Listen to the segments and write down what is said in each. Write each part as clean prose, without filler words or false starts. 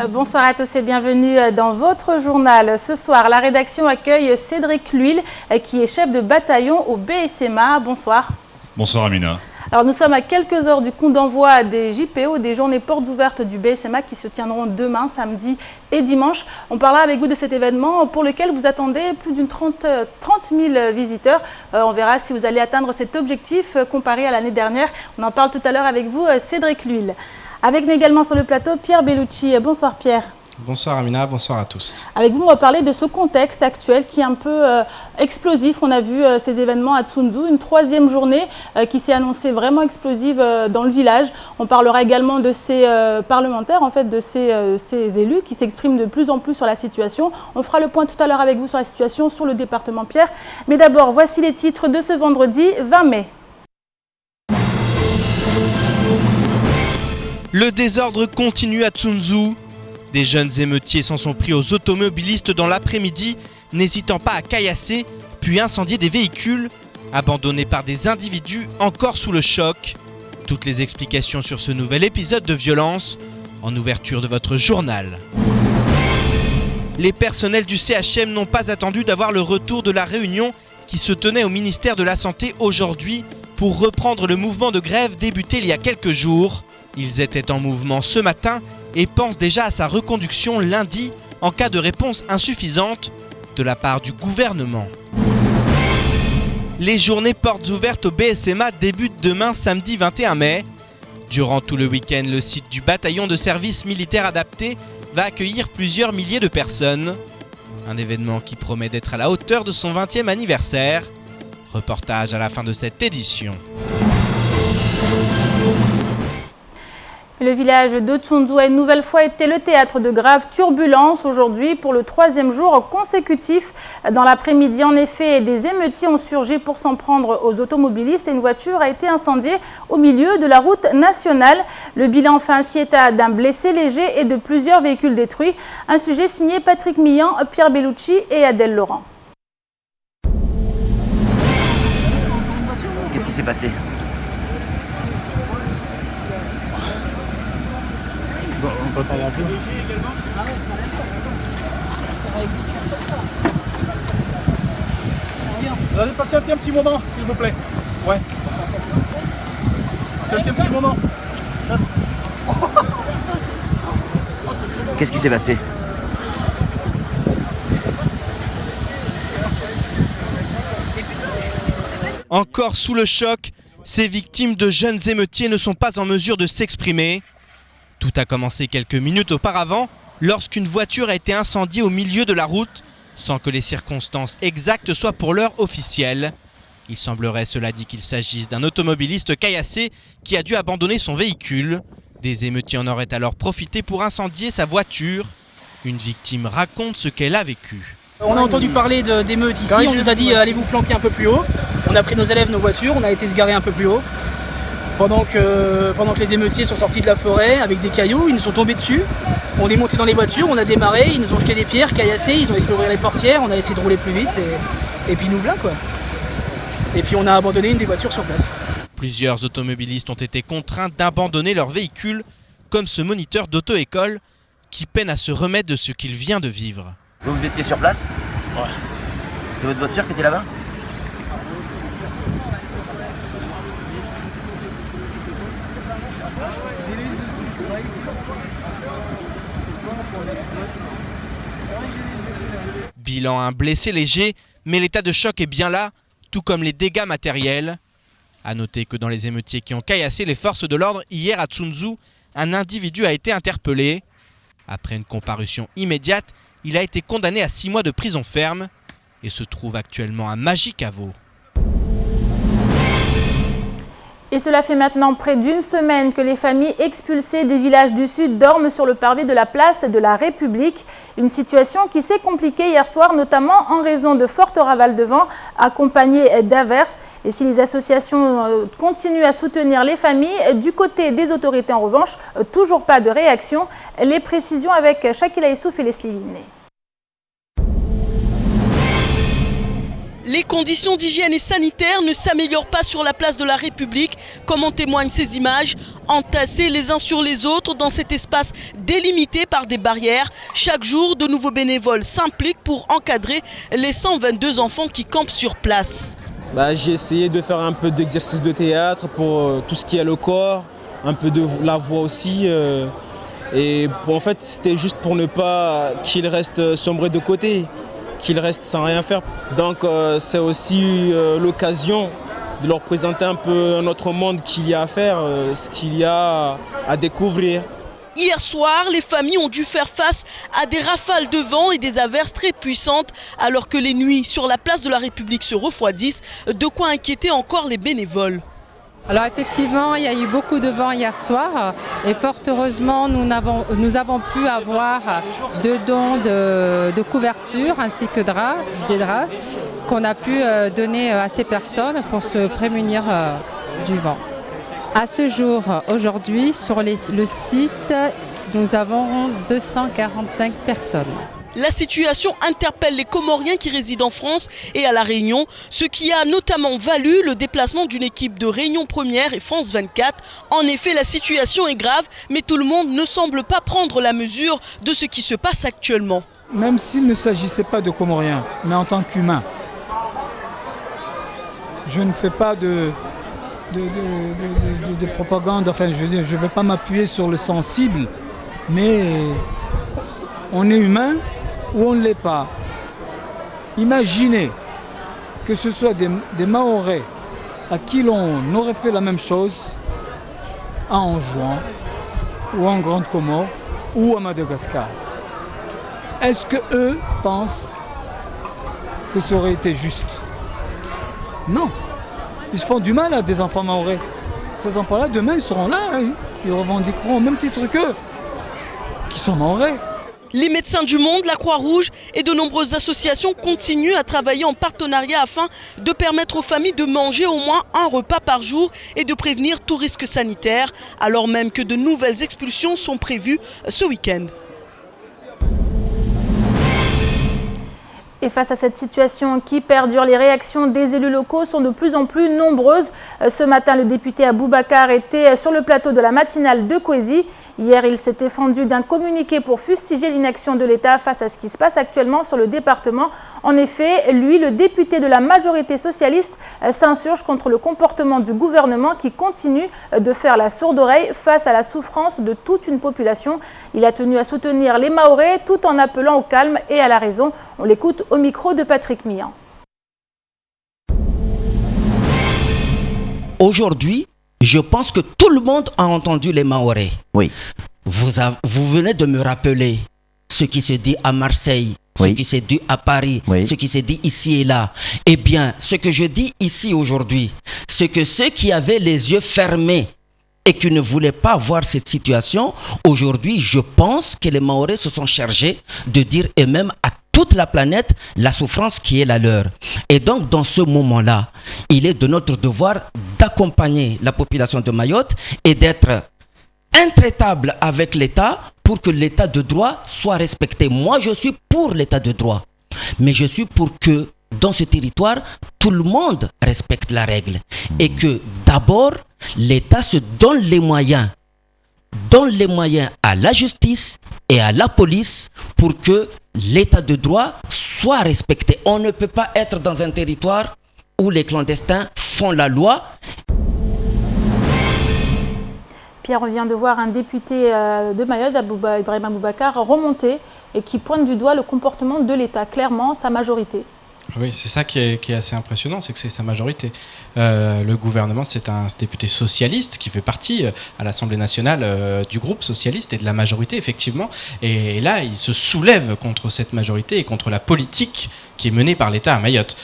Bonsoir à tous et bienvenue dans votre journal. Ce soir, la rédaction accueille Cédric Luil, qui est chef de bataillon au BSMA. Bonsoir. Bonsoir Amina. Alors nous sommes à quelques heures du coup d'envoi des JPO, des journées portes ouvertes du BSMA qui se tiendront demain, samedi et dimanche. On parlera avec vous de cet événement pour lequel vous attendez plus d'une 30 000 visiteurs. On verra si vous allez atteindre cet objectif comparé à l'année dernière. On en parle tout à l'heure avec vous, Cédric Luil. Avec nous également sur le plateau, Pierre Bellucci. Bonsoir Pierre. Bonsoir Amina, bonsoir à tous. Avec vous, on va parler de ce contexte actuel qui est un peu explosif. On a vu ces événements à Tsunzu, une troisième journée qui s'est annoncée vraiment explosive dans le village. On parlera également de ces parlementaires, en fait, de ces élus qui s'expriment de plus en plus sur la situation. On fera le point tout à l'heure avec vous sur la situation sur le département Pierre. Mais d'abord, voici les titres de ce vendredi 20 mai. Le désordre continue à Tsunzu. Des jeunes émeutiers s'en sont pris aux automobilistes dans l'après-midi, n'hésitant pas à caillasser, puis incendier des véhicules, abandonnés par des individus encore sous le choc. Toutes les explications sur ce nouvel épisode de violence, en ouverture de votre journal. Les personnels du CHM n'ont pas attendu d'avoir le retour de la réunion qui se tenait au ministère de la Santé aujourd'hui pour reprendre le mouvement de grève débuté il y a quelques jours. Ils étaient en mouvement ce matin et pensent déjà à sa reconduction lundi en cas de réponse insuffisante de la part du gouvernement. Les journées portes ouvertes au BSMA débutent demain samedi 21 mai. Durant tout le week-end, le site du bataillon de service militaire adapté va accueillir plusieurs milliers de personnes. Un événement qui promet d'être à la hauteur de son 20e anniversaire. Reportage à la fin de cette édition. Le village de Tsunzu a une nouvelle fois été le théâtre de graves turbulences aujourd'hui pour le troisième jour consécutif. Dans l'après-midi, en effet, des émeutiers ont surgi pour s'en prendre aux automobilistes et une voiture a été incendiée au milieu de la route nationale. Le bilan fait ainsi état d'un blessé léger et de plusieurs véhicules détruits. Un sujet signé Patrick Millan, Pierre Bellucci et Adèle Laurent. Qu'est-ce qui s'est passé ? On peut parler un peu. Vous allez patienter un petit moment, s'il vous plaît. Ouais. Patienter un petit moment. Qu'est-ce qui s'est passé ? Encore sous le choc, ces victimes de jeunes émeutiers ne sont pas en mesure de s'exprimer. Tout a commencé quelques minutes auparavant, lorsqu'une voiture a été incendiée au milieu de la route, sans que les circonstances exactes soient pour l'heure officielles. Il semblerait, cela dit, qu'il s'agisse d'un automobiliste caillassé qui a dû abandonner son véhicule. Des émeutiers en auraient alors profité pour incendier sa voiture. Une victime raconte ce qu'elle a vécu. On a entendu parler d'émeutes ici, on nous a dit allez vous planquer un peu plus haut. On a pris nos élèves, nos voitures, on a été se garer un peu plus haut. Pendant que les émeutiers sont sortis de la forêt avec des cailloux, ils nous sont tombés dessus. On est monté dans les voitures, on a démarré, ils nous ont jeté des pierres, caillassé, ils ont essayé d'ouvrir les portières, on a essayé de rouler plus vite et puis nous voilà quoi. Et puis on a abandonné une des voitures sur place. Plusieurs automobilistes ont été contraints d'abandonner leur véhicule, comme ce moniteur d'auto-école qui peine à se remettre de ce qu'il vient de vivre. Vous étiez sur place ? Ouais. C'était votre voiture qui était là-bas ? Bilan, un blessé léger, mais l'état de choc est bien là, tout comme les dégâts matériels. A noter que dans les émeutiers qui ont caillassé les forces de l'ordre hier à Tsunzu, un individu a été interpellé. Après une comparution immédiate, il a été condamné à 6 mois de prison ferme et se trouve actuellement à Magicavo. Et cela fait maintenant près d'une semaine que les familles expulsées des villages du Sud dorment sur le parvis de la place de la République. Une situation qui s'est compliquée hier soir, notamment en raison de fortes rafales de vent accompagnées d'averses. Et si les associations continuent à soutenir les familles, du côté des autorités en revanche, toujours pas de réaction. Les précisions avec Shakila Issouf et Leslie Vimné. Les conditions d'hygiène et sanitaire ne s'améliorent pas sur la place de la République, comme en témoignent ces images. Entassés les uns sur les autres dans cet espace délimité par des barrières, chaque jour, de nouveaux bénévoles s'impliquent pour encadrer les 122 enfants qui campent sur place. J'ai essayé de faire un peu d'exercice de théâtre pour tout ce qui est le corps, un peu de la voix aussi. En fait, c'était juste pour ne pas qu'ils restent sombrés de côté, qu'ils restent sans rien faire. Donc c'est aussi l'occasion de leur présenter un peu un autre monde qu'il y a à faire, ce qu'il y a à découvrir. Hier soir, les familles ont dû faire face à des rafales de vent et des averses très puissantes, alors que les nuits sur la place de la République se refroidissent, de quoi inquiéter encore les bénévoles. Alors effectivement, il y a eu beaucoup de vent hier soir et fort heureusement, nous avons pu avoir 2 dons de couverture ainsi que des draps qu'on a pu donner à ces personnes pour se prémunir du vent. À ce jour, aujourd'hui, sur le site, nous avons 245 personnes. La situation interpelle les Comoriens qui résident en France et à La Réunion, ce qui a notamment valu le déplacement d'une équipe de Réunion Première et France 24. En effet, la situation est grave, mais tout le monde ne semble pas prendre la mesure de ce qui se passe actuellement. Même s'il ne s'agissait pas de Comoriens, mais en tant qu'humain, je ne fais pas de propagande, enfin je ne vais pas m'appuyer sur le sensible, mais on est humain ou on ne l'est pas. Imaginez que ce soit des Mahorais à qui l'on aurait fait la même chose à Anjouan ou en Grande Comore ou à Madagascar. Est-ce qu'eux pensent que ça aurait été juste? Non. Ils se font du mal à des enfants mahorais. Ces enfants-là, demain, ils seront là. Ils revendiqueront au même titre qu'eux, qui sont mahorais. Les Médecins du Monde, la Croix-Rouge et de nombreuses associations continuent à travailler en partenariat afin de permettre aux familles de manger au moins un repas par jour et de prévenir tout risque sanitaire, alors même que de nouvelles expulsions sont prévues ce week-end. Et face à cette situation qui perdure, les réactions des élus locaux sont de plus en plus nombreuses. Ce matin, le député Aboubacar était sur le plateau de la matinale de Kwezi. Hier, il s'était fendu d'un communiqué pour fustiger l'inaction de l'État face à ce qui se passe actuellement sur le département. En effet, lui, le député de la majorité socialiste, s'insurge contre le comportement du gouvernement qui continue de faire la sourde oreille face à la souffrance de toute une population. Il a tenu à soutenir les Mahorais tout en appelant au calme et à la raison. On l'écoute au micro de Patrick Mian. Aujourd'hui, je pense que tout le monde a entendu les Mahorais. Oui. Vous venez de me rappeler ce qui se dit à Marseille, ce qui se dit à Paris, ce qui se dit ici et là. Eh bien, ce que je dis ici aujourd'hui, c'est que ceux qui avaient les yeux fermés et qui ne voulaient pas voir cette situation, aujourd'hui, je pense que les Mahorais se sont chargés de dire eux-mêmes à toute la planète la souffrance qui est la leur. Et donc, dans ce moment-là, il est de notre devoir d'accompagner la population de Mayotte et d'être intraitable avec l'État pour que l'État de droit soit respecté. Moi, je suis pour l'État de droit, mais je suis pour que dans ce territoire, tout le monde respecte la règle et que d'abord, l'État se donne les moyens à la justice et à la police pour que l'état de droit soit respecté. On ne peut pas être dans un territoire où les clandestins font la loi. Pierre, on vient de voir un député de Mayotte, Ibrahim Aboubacar, remonter et qui pointe du doigt le comportement de l'État, clairement sa majorité. Oui, c'est ça qui est assez impressionnant, c'est que c'est sa majorité. Le gouvernement, c'est un député socialiste qui fait partie à l'Assemblée nationale du groupe socialiste et de la majorité, effectivement. Et là, il se soulève contre cette majorité et contre la politique qui est menée par l'État à Mayotte.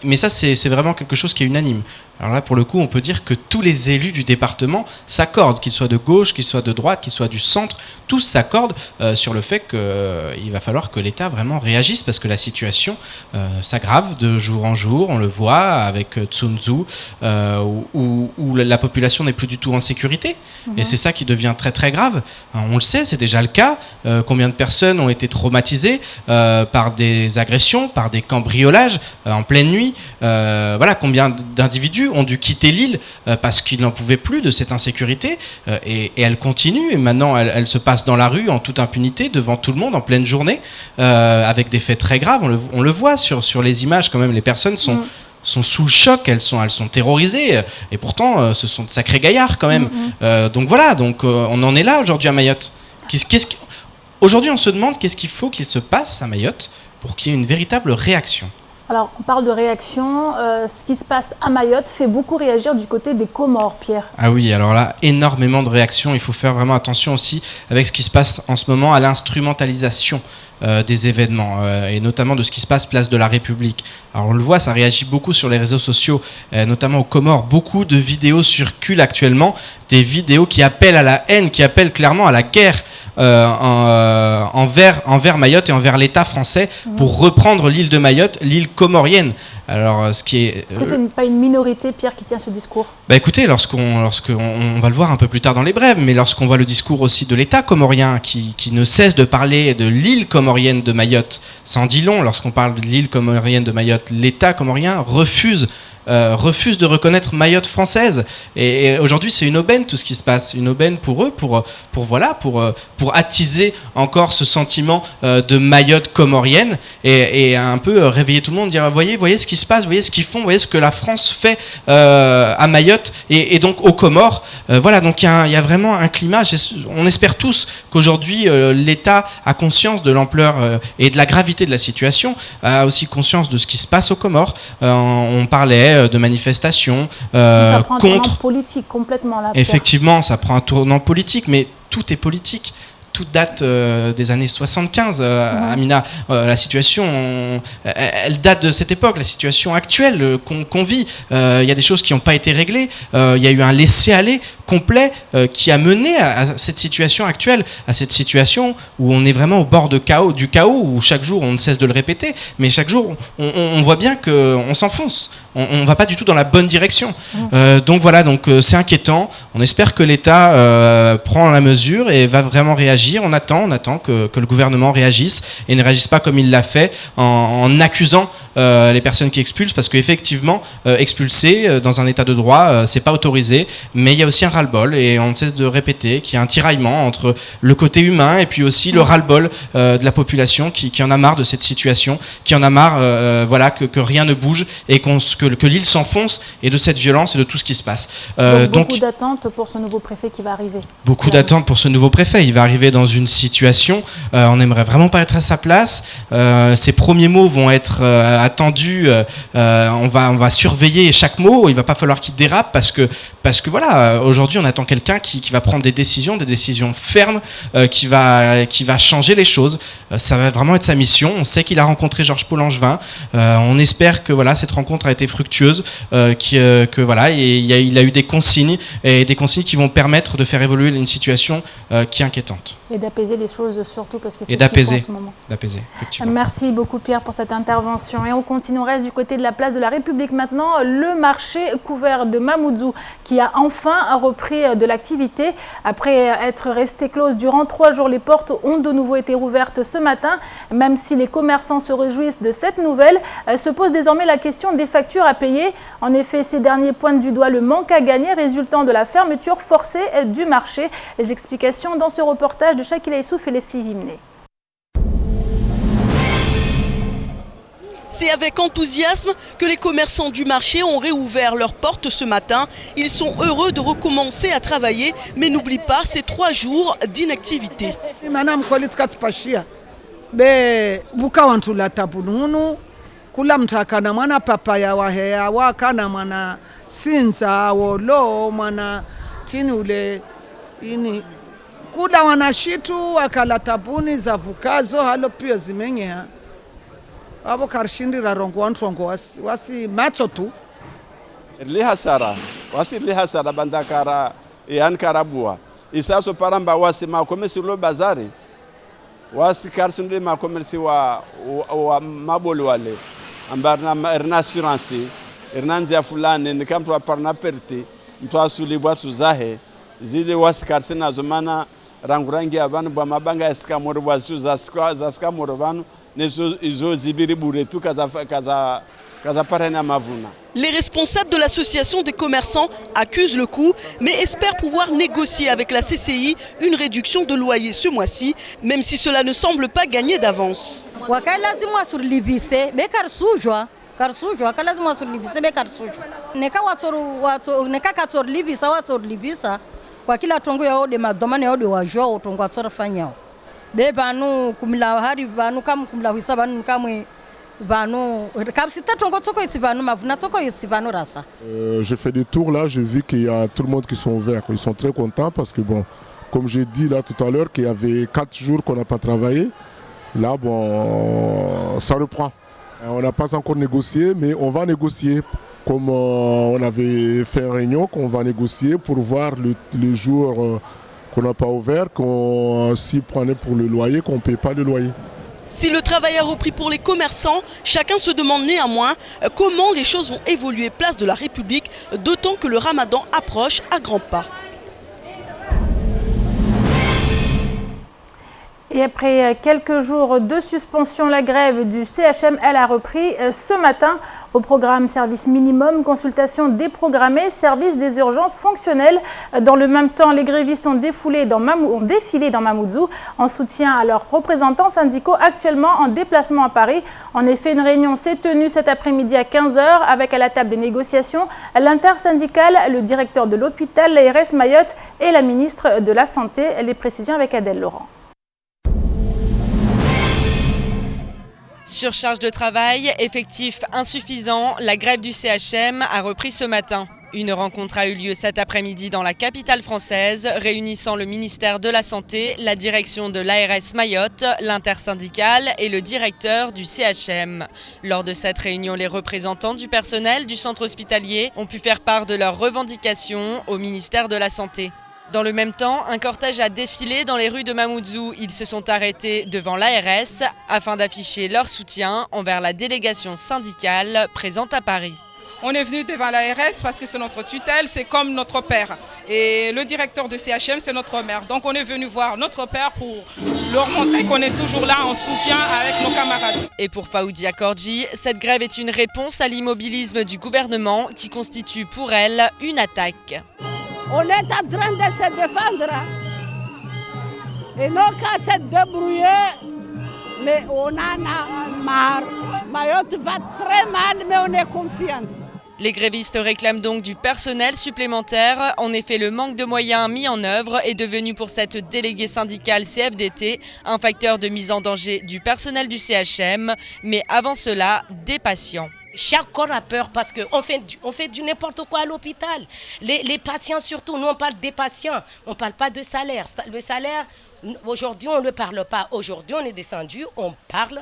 Mais ça, c'est vraiment quelque chose qui est unanime. Alors là, pour le coup, on peut dire que tous les élus du département s'accordent, qu'ils soient de gauche, qu'ils soient de droite, qu'ils soient du centre, tous s'accordent sur le fait qu'il va falloir que l'État vraiment réagisse parce que la situation s'aggrave de jour en jour. On le voit avec Tsunzu, où la population n'est plus du tout en sécurité. Et c'est ça qui devient très très grave. On le sait, c'est déjà le cas. Combien de personnes ont été traumatisées par des agressions agressions, par des cambriolages en pleine nuit. Voilà, combien d'individus ont dû quitter l'île parce qu'ils n'en pouvaient plus de cette insécurité et elle continue. Et maintenant, elle se passe dans la rue en toute impunité devant tout le monde en pleine journée avec des faits très graves. On le voit sur les images quand même. Les personnes sont sous le choc, elles sont terrorisées et pourtant ce sont de sacrés gaillards quand même. Donc voilà, on en est là aujourd'hui à Mayotte. Aujourd'hui, on se demande qu'est-ce qu'il faut qu'il se passe à Mayotte pour qu'il y ait une véritable réaction. Alors, on parle de réaction. Ce qui se passe à Mayotte fait beaucoup réagir du côté des Comores, Pierre. Ah oui, alors là, énormément de réactions. Il faut faire vraiment attention aussi avec ce qui se passe en ce moment à l'instrumentalisation des événements et notamment de ce qui se passe place de la République. Alors on le voit, ça réagit beaucoup sur les réseaux sociaux, notamment aux Comores. Beaucoup de vidéos circulent actuellement, des vidéos qui appellent à la haine, qui appellent clairement à la guerre envers Mayotte et envers l'État français pour reprendre l'île de Mayotte, l'île comorienne. Alors, est-ce que c'est pas une minorité, Pierre, qui tient ce discours? Bah écoutez, lorsqu'on va le voir un peu plus tard dans les brèves, mais lorsqu'on voit le discours aussi de l'État comorien qui ne cesse de parler de l'île comorienne de Mayotte, ça en dit long. Lorsqu'on parle de l'île comorienne de Mayotte, l'État comorien refuse de reconnaître Mayotte française. Et aujourd'hui, c'est une aubaine tout ce qui se passe, une aubaine pour eux, pour attiser encore ce sentiment de Mayotte comorienne et un peu réveiller tout le monde, dire voyez ce qui se passe, voyez ce qu'ils font, voyez ce que la France fait à Mayotte et donc aux Comores. Voilà, donc il y a vraiment un climat. On espère tous qu'aujourd'hui l'État a conscience de l'ampleur et de la gravité de la situation, a aussi conscience de ce qui se passe aux Comores. On parlait de manifestations ça prend un contre. tournant politique complètement là. Effectivement, ça prend un tournant politique, mais tout est politique. Tout date des années 75, Amina. La situation, elle date de cette époque. La situation actuelle qu'on vit, il y a des choses qui n'ont pas été réglées. Il y a eu un laisser-aller complet qui a mené à cette situation actuelle, à cette situation où on est vraiment au bord du chaos, où chaque jour, on ne cesse de le répéter, mais chaque jour, on voit bien qu'on s'enfonce. On ne va pas du tout dans la bonne direction. Donc voilà, c'est inquiétant. On espère que l'État prend la mesure et va vraiment réagir. On attend que le gouvernement réagisse et ne réagisse pas comme il l'a fait en accusant les personnes qui expulsent, parce qu'effectivement, expulser dans un état de droit, c'est pas autorisé, mais il y a aussi un ras-le-bol et on ne cesse de répéter qu'il y a un tiraillement entre le côté humain et puis aussi le ras-le-bol de la population qui en a marre de cette situation, qui en a marre que rien ne bouge et que l'île s'enfonce et de cette violence et de tout ce qui se passe. Beaucoup d'attentes pour ce nouveau préfet qui va arriver. Beaucoup d'attentes pour ce nouveau préfet. Il va arriver dans une situation, on n'aimerait vraiment pas être à sa place. Ses premiers mots vont être attendus. On va surveiller chaque mot. Il va pas falloir qu'il dérape parce que voilà, aujourd'hui on attend quelqu'un qui va prendre des décisions fermes, qui va changer les choses. Ça va vraiment être sa mission. On sait qu'il a rencontré Georges-Paul Angevin. On espère que voilà, cette rencontre a été fructueuse, il a eu des consignes qui vont permettre de faire évoluer une situation qui est inquiétante. Et d'apaiser les choses surtout, parce que c'est ce qu'il faut en ce moment. D'apaiser, effectivement. Merci beaucoup Pierre pour cette intervention. Et on continue, on reste du côté de la place de la République maintenant. Le marché couvert de Mamoudzou qui a enfin repris de l'activité. Après être resté close durant 3 jours, les portes ont de nouveau été rouvertes ce matin. Même si les commerçants se réjouissent de cette nouvelle, se pose désormais la question des factures à payer. En effet, ces derniers pointent du doigt le manque à gagner résultant de la fermeture forcée du marché. Les explications dans ce reportage de Shakila Issouf et Leslie Vimné. C'est avec enthousiasme que les commerçants du marché ont réouvert leurs portes ce matin. Ils sont heureux de recommencer à travailler, mais n'oublient pas ces 3 jours d'inactivité. Kula mtakana mwana papaya wahea wakana mwana sinza wolo mwana tini ule ini kula wana shitu wakala tabuni za vukazo halo pia zimengea abo karshindira rongo wantongo wasi macho tu lihasara wasi lihasara bandakara yan karabua isaso paramba wasi makomesi lo bazari wasi karsindi makomesi wa maboli wale ambarna erna assurance erna ndia fulani nikamtu aparna perti mtu asulibwa suzahe zile wasikarsina zomana rangurangi abantu bamabanga esikamoro bwasu zaska moro banu Les responsables de l'association des commerçants accusent le coup, mais espèrent pouvoir négocier avec la CCI une réduction de loyer ce mois-ci, même si cela ne semble pas gagner d'avance. J'ai fait des tours là, j'ai vu qu'il y a tout le monde qui sont ouverts. Ils sont très contents parce que bon, comme j'ai dit là tout à l'heure, qu'il y avait 4 jours qu'on n'a pas travaillé. Là bon, ça reprend. On n'a pas encore négocié, mais on va négocier. Comme on avait fait une réunion, qu'on va négocier pour voir les jours qu'on n'a pas ouvert, qu'on s'y prenait pour le loyer, qu'on ne paye pas le loyer. Si le travail a repris pour les commerçants, chacun se demande néanmoins comment les choses vont évoluer place de la République, d'autant que le Ramadan approche à grands pas. Et après quelques jours de suspension, la grève du CHM, elle a repris ce matin. Au programme service minimum, consultation déprogrammée, service des urgences fonctionnelles. Dans le même temps, les grévistes ont défilé dans Mamoudzou en soutien à leurs représentants syndicaux actuellement en déplacement à Paris. En effet, une réunion s'est tenue cet après-midi à 15h avec à la table des négociations l'intersyndicale, le directeur de l'hôpital, l'ARS Mayotte et la ministre de la Santé. Les précisions avec Adèle Laurent. Surcharge de travail, effectifs insuffisants, la grève du CHM a repris ce matin. Une rencontre a eu lieu cet après-midi dans la capitale française, réunissant le ministère de la Santé, la direction de l'ARS Mayotte, l'intersyndicale et le directeur du CHM. Lors de cette réunion, les représentants du personnel du centre hospitalier ont pu faire part de leurs revendications au ministère de la Santé. Dans le même temps, un cortège a défilé dans les rues de Mamoudzou. Ils se sont arrêtés devant l'ARS afin d'afficher leur soutien envers la délégation syndicale présente à Paris. On est venu devant l'ARS parce que c'est notre tutelle, c'est comme notre père. Et le directeur de CHM, c'est notre mère. Donc on est venu voir notre père pour leur montrer qu'on est toujours là en soutien avec nos camarades. Et pour Faoudia Kordji, cette grève est une réponse à l'immobilisme du gouvernement qui constitue pour elle une attaque. On est en train de se défendre et non qu'à se débrouiller, mais on en a marre. Mayotte va très mal, mais on est confiante. Les grévistes réclament donc du personnel supplémentaire. En effet, le manque de moyens mis en œuvre est devenu pour cette déléguée syndicale CFDT un facteur de mise en danger du personnel du CHM, mais avant cela, des patients. Chaque corps a peur parce qu'on fait du n'importe quoi à l'hôpital. Les patients surtout, nous on parle des patients, on ne parle pas de salaire. Le salaire, aujourd'hui on ne le parle pas. Aujourd'hui on est descendu, on parle.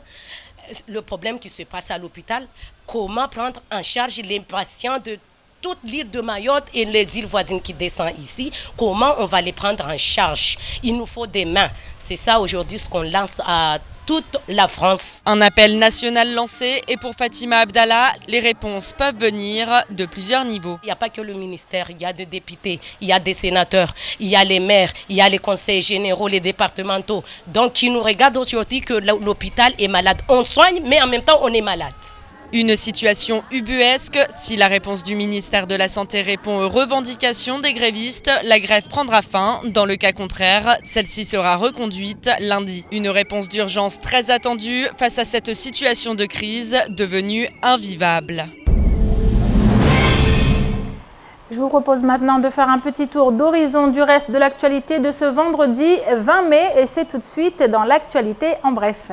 Le problème qui se passe à l'hôpital, comment prendre en charge les patients de toute l'île de Mayotte et les îles voisines qui descendent ici, comment on va les prendre en charge? Il nous faut des mains. C'est ça aujourd'hui ce qu'on lance à toute la France. Un appel national lancé et pour Fatima Abdallah, les réponses peuvent venir de plusieurs niveaux. Il n'y a pas que le ministère, il y a des députés, il y a des sénateurs, il y a les maires, il y a les conseils généraux, les départementaux. Donc qui nous regardent aujourd'hui que l'hôpital est malade. On soigne mais en même temps on est malade. Une situation ubuesque. Si la réponse du ministère de la Santé répond aux revendications des grévistes, la grève prendra fin. Dans le cas contraire, celle-ci sera reconduite lundi. Une réponse d'urgence très attendue face à cette situation de crise devenue invivable. Je vous propose maintenant de faire un petit tour d'horizon du reste de l'actualité de ce vendredi 20 mai et c'est tout de suite dans l'actualité en bref.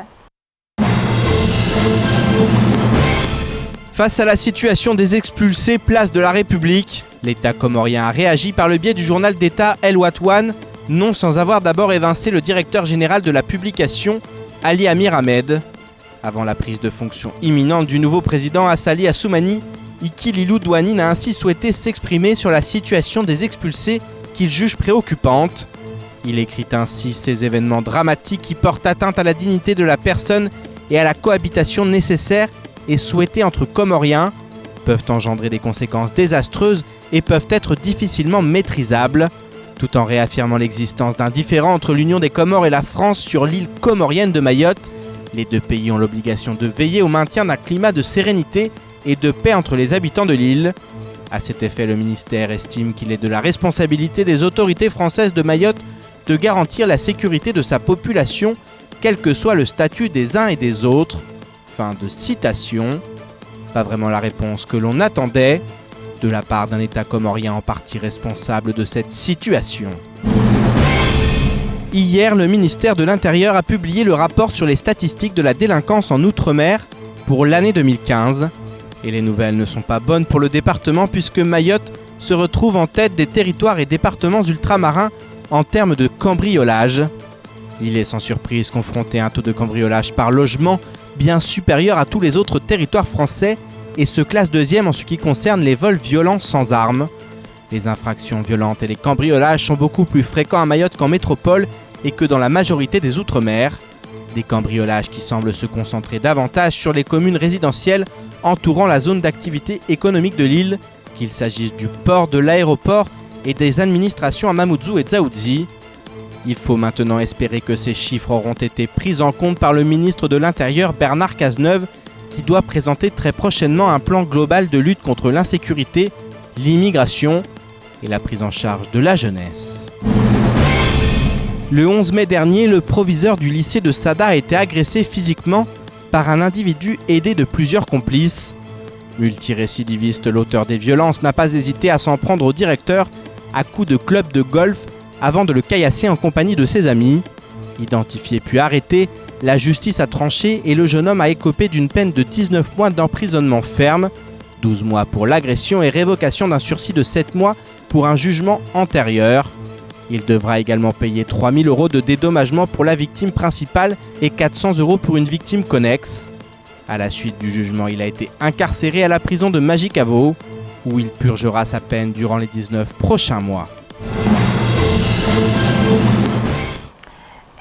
Face à la situation des expulsés, place de la République, l'État comorien a réagi par le biais du journal d'État El Watouane, non sans avoir d'abord évincé le directeur général de la publication, Ali Amir Ahmed. Avant la prise de fonction imminente du nouveau président Assali Assoumani, Iki Lilou Douanine a ainsi souhaité s'exprimer sur la situation des expulsés qu'il juge préoccupante. Il écrit ainsi ces événements dramatiques qui portent atteinte à la dignité de la personne et à la cohabitation nécessaire et souhaités entre Comoriens, peuvent engendrer des conséquences désastreuses et peuvent être difficilement maîtrisables, tout en réaffirmant l'existence d'un différend entre l'Union des Comores et la France sur l'île comorienne de Mayotte. Les deux pays ont l'obligation de veiller au maintien d'un climat de sérénité et de paix entre les habitants de l'île. À cet effet, le ministère estime qu'il est de la responsabilité des autorités françaises de Mayotte de garantir la sécurité de sa population, quel que soit le statut des uns et des autres. Fin de citation. Pas vraiment la réponse que l'on attendait de la part d'un État comorien en partie responsable de cette situation. Hier, le ministère de l'Intérieur a publié le rapport sur les statistiques de la délinquance en Outre-mer pour l'année 2015. Et les nouvelles ne sont pas bonnes pour le département puisque Mayotte se retrouve en tête des territoires et départements ultramarins en termes de cambriolage. Il est sans surprise confronté à un taux de cambriolage par logement bien supérieur à tous les autres territoires français et se classe deuxième en ce qui concerne les vols violents sans armes. Les infractions violentes et les cambriolages sont beaucoup plus fréquents à Mayotte qu'en métropole et que dans la majorité des Outre-mer. Des cambriolages qui semblent se concentrer davantage sur les communes résidentielles entourant la zone d'activité économique de l'île, qu'il s'agisse du port, de l'aéroport et des administrations à Mamoudzou et Dzaoudzi. Il faut maintenant espérer que ces chiffres auront été pris en compte par le ministre de l'Intérieur Bernard Cazeneuve, qui doit présenter très prochainement un plan global de lutte contre l'insécurité, l'immigration et la prise en charge de la jeunesse. Le 11 mai dernier, le proviseur du lycée de Sada a été agressé physiquement par un individu aidé de plusieurs complices. Multirécidiviste, l'auteur des violences n'a pas hésité à s'en prendre au directeur à coups de club de golf avant de le caillasser en compagnie de ses amis. Identifié puis arrêté, la justice a tranché et le jeune homme a écopé d'une peine de 19 mois d'emprisonnement ferme, 12 mois pour l'agression et révocation d'un sursis de 7 mois pour un jugement antérieur. Il devra également payer 3 000 € de dédommagement pour la victime principale et 400 € pour une victime connexe. À la suite du jugement, il a été incarcéré à la prison de Magicavo, où il purgera sa peine durant les 19 prochains mois.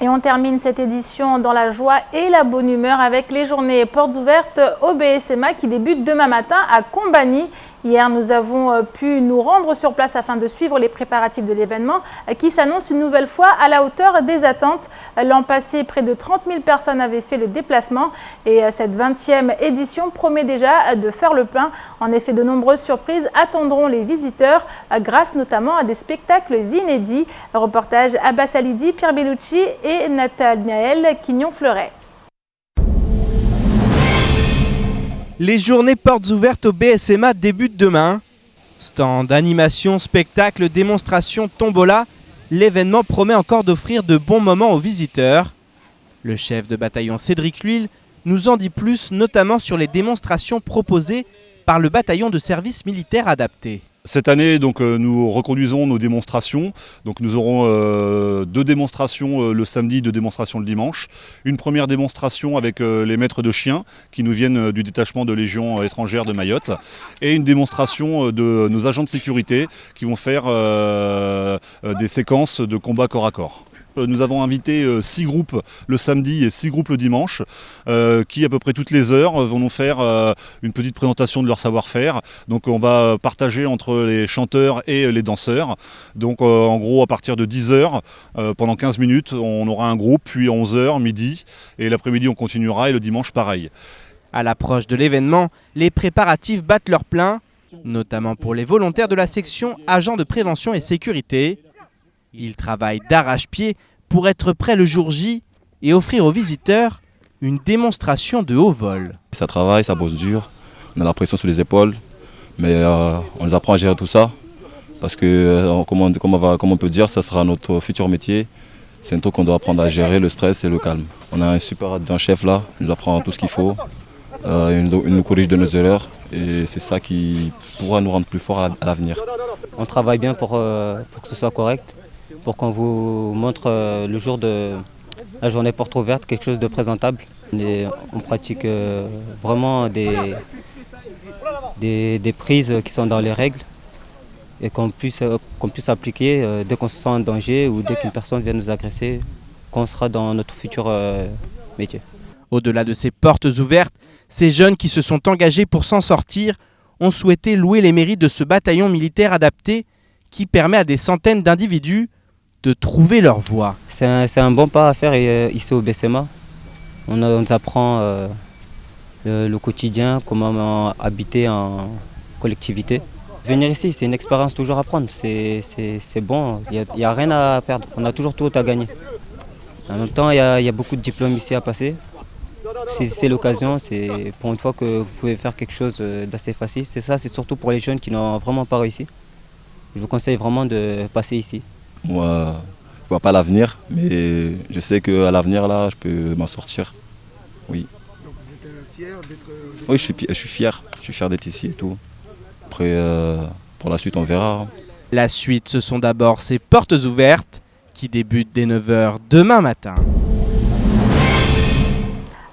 Et on termine cette édition dans la joie et la bonne humeur avec les journées portes ouvertes au BSMA qui débutent demain matin à Combani. Hier, nous avons pu nous rendre sur place afin de suivre les préparatifs de l'événement qui s'annonce une nouvelle fois à la hauteur des attentes. L'an passé, près de 30 000 personnes avaient fait le déplacement et cette 20e édition promet déjà de faire le plein. En effet, de nombreuses surprises attendront les visiteurs grâce notamment à des spectacles inédits. Reportage Abbas Alidi, Pierre Bellucci et Nathanaël Quignon-Fleuret. Les journées portes ouvertes au BSMA débutent demain. Stand, animation, spectacle, démonstration, tombola, l'événement promet encore d'offrir de bons moments aux visiteurs. Le chef de bataillon Cédric L'Huile nous en dit plus, notamment sur les démonstrations proposées par le bataillon de service militaire adapté. Cette année, donc, nous reconduisons nos démonstrations. Donc, nous aurons 2 démonstrations le samedi, 2 démonstrations le dimanche. Une première démonstration avec les maîtres de chiens qui nous viennent du détachement de Légion étrangère de Mayotte. Et une démonstration de nos agents de sécurité qui vont faire des séquences de combat corps à corps. Nous avons invité 6 groupes le samedi et 6 groupes le dimanche qui à peu près toutes les heures vont nous faire une petite présentation de leur savoir-faire. Donc on va partager entre les chanteurs et les danseurs. Donc en gros à partir de 10h pendant 15 minutes on aura un groupe, puis à 11h, midi et l'après-midi on continuera et le dimanche pareil. À l'approche de l'événement, les préparatifs battent leur plein, notamment pour les volontaires de la section agents de prévention et sécurité. Ils travaillent d'arrache-pied pour être prêts le jour J et offrir aux visiteurs une démonstration de haut vol. Ça travaille, ça bosse dur, on a la pression sur les épaules, mais on les apprend à gérer tout ça parce que, comme on peut dire, ça sera notre futur métier. C'est un truc qu'on doit apprendre à gérer, le stress et le calme. On a un super chef là, il nous apprend tout ce qu'il faut, il nous corrige de nos erreurs et c'est ça qui pourra nous rendre plus forts à l'avenir. On travaille bien pour que ce soit correct, pour qu'on vous montre le jour de la journée porte ouverte quelque chose de présentable. Et on pratique vraiment des prises qui sont dans les règles et qu'on puisse appliquer dès qu'on se sent en danger ou dès qu'une personne vient nous agresser, qu'on sera dans notre futur métier. Au-delà de ces portes ouvertes, ces jeunes qui se sont engagés pour s'en sortir ont souhaité louer les mérites de ce bataillon militaire adapté qui permet à des centaines d'individus de trouver leur voie. C'est un bon pas à faire ici au BSMA On nous apprend le quotidien, comment habiter en collectivité. Venir ici, c'est une expérience toujours à prendre. C'est bon, il n'y a rien à perdre. On a toujours tout à gagner. En même temps, il y a beaucoup de diplômes ici à passer. Si c'est l'occasion, c'est pour une fois que vous pouvez faire quelque chose d'assez facile. C'est ça, c'est surtout pour les jeunes qui n'ont vraiment pas réussi. Je vous conseille vraiment de passer ici. Moi, je ne vois pas l'avenir, mais je sais qu'à l'avenir, là, je peux m'en sortir. Oui. Donc vous êtes fier d'être... Oui, je suis fier. Je suis fier d'être ici et tout. Après, pour la suite, on verra. La suite, ce sont d'abord ces portes ouvertes qui débutent dès 9h demain matin.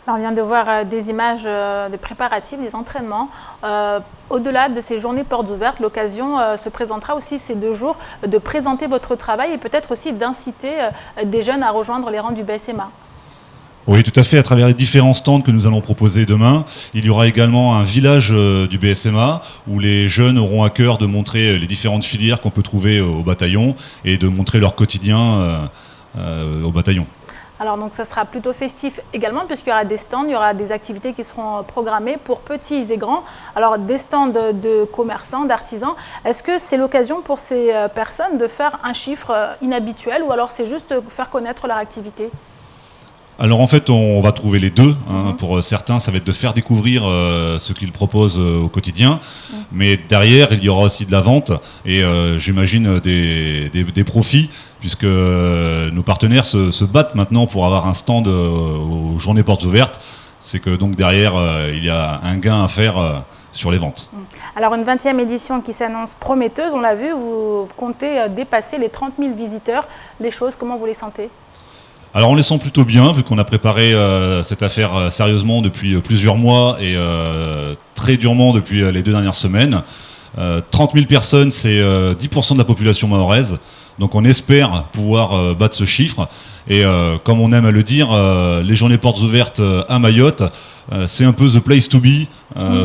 Alors, on vient de voir des images des préparatifs, des entraînements. Au-delà de ces journées portes ouvertes, l'occasion se présentera aussi ces 2 jours de présenter votre travail et peut-être aussi d'inciter des jeunes à rejoindre les rangs du BSMA. Oui, tout à fait. À travers les différents stands que nous allons proposer demain, il y aura également un village du BSMA où les jeunes auront à cœur de montrer les différentes filières qu'on peut trouver au bataillon et de montrer leur quotidien au bataillon. Alors donc ça sera plutôt festif également puisqu'il y aura des stands, il y aura des activités qui seront programmées pour petits et grands. Alors des stands de commerçants, d'artisans, est-ce que c'est l'occasion pour ces personnes de faire un chiffre inhabituel ou alors c'est juste faire connaître leur activité ? Alors en fait, on va trouver les deux. Pour certains, ça va être de faire découvrir ce qu'ils proposent au quotidien. Mais derrière, il y aura aussi de la vente et j'imagine des profits puisque nos partenaires se battent maintenant pour avoir un stand aux journées portes ouvertes. C'est que donc derrière, il y a un gain à faire sur les ventes. Alors une 20e édition qui s'annonce prometteuse, on l'a vu, vous comptez dépasser les 30 000 visiteurs. Les choses, comment vous les sentez ? Alors on les sent plutôt bien, vu qu'on a préparé cette affaire sérieusement depuis plusieurs mois et très durement depuis les 2 dernières semaines. 30 000 personnes, c'est 10% de la population mahoraise. Donc on espère pouvoir battre ce chiffre. Et comme on aime à le dire, les journées portes ouvertes à Mayotte, c'est un peu the place to be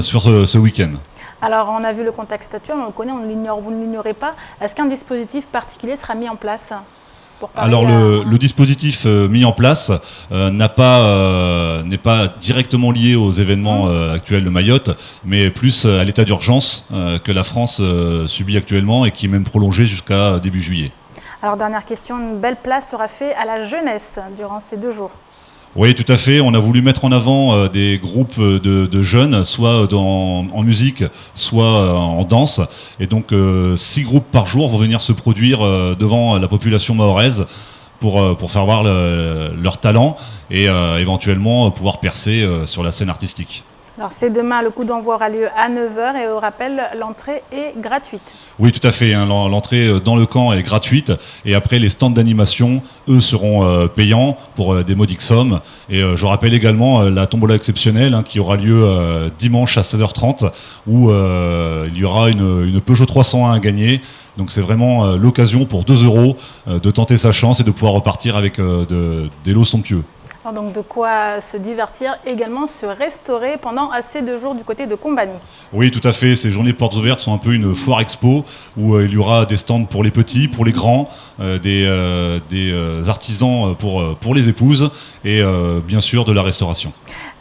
sur ce week-end. Alors on a vu le contexte actuel, on le connaît, on l'ignore, vous ne l'ignorez pas. Est-ce qu'un dispositif particulier sera mis en place ? Alors le dispositif mis en place n'est pas directement lié aux événements actuels de Mayotte, mais plus à l'état d'urgence que la France subit actuellement et qui est même prolongé jusqu'à début juillet. Alors dernière question, une belle place sera faite à la jeunesse durant ces 2 jours. Oui, tout à fait. On a voulu mettre en avant des groupes de jeunes, soit en musique, soit en danse. Et donc, 6 groupes par jour vont venir se produire devant la population mahoraise pour faire voir leur talent et éventuellement pouvoir percer sur la scène artistique. Alors c'est demain, le coup d'envoi aura lieu à 9h et au rappel, l'entrée est gratuite. Oui, tout à fait. L'entrée dans le camp est gratuite et après les stands d'animation, eux, seront payants pour des modiques sommes. Et je rappelle également la tombola exceptionnelle qui aura lieu dimanche à 16h30 où il y aura une Peugeot 301 à gagner. Donc c'est vraiment l'occasion pour 2 € de tenter sa chance et de pouvoir repartir avec des lots somptueux. Alors donc de quoi se divertir, également se restaurer pendant ces 2 jours du côté de Combani. Oui, tout à fait. Ces journées portes ouvertes sont un peu une foire expo où il y aura des stands pour les petits, pour les grands, des artisans pour les épouses et bien sûr de la restauration.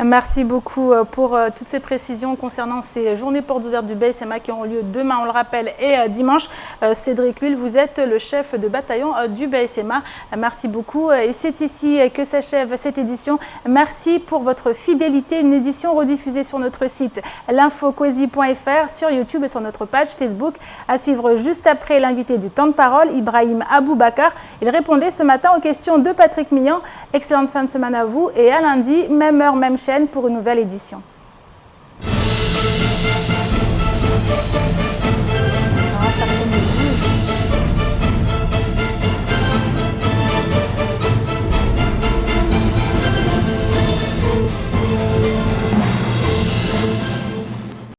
Merci beaucoup pour toutes ces précisions concernant ces journées portes ouvertes du BSMA qui auront lieu demain, on le rappelle, et dimanche. Cédric Lulle, vous êtes le chef de bataillon du BSMA. Merci beaucoup et c'est ici que s'achève cette édition. Merci pour votre fidélité. Une édition rediffusée sur notre site l'infoquesi.fr, sur YouTube et sur notre page Facebook. À suivre juste après l'invité du temps de parole, Ibrahim Aboubakar. Il répondait ce matin aux questions de Patrick Millan. Excellente fin de semaine à vous et à lundi, même heure, même chaîne pour une nouvelle édition.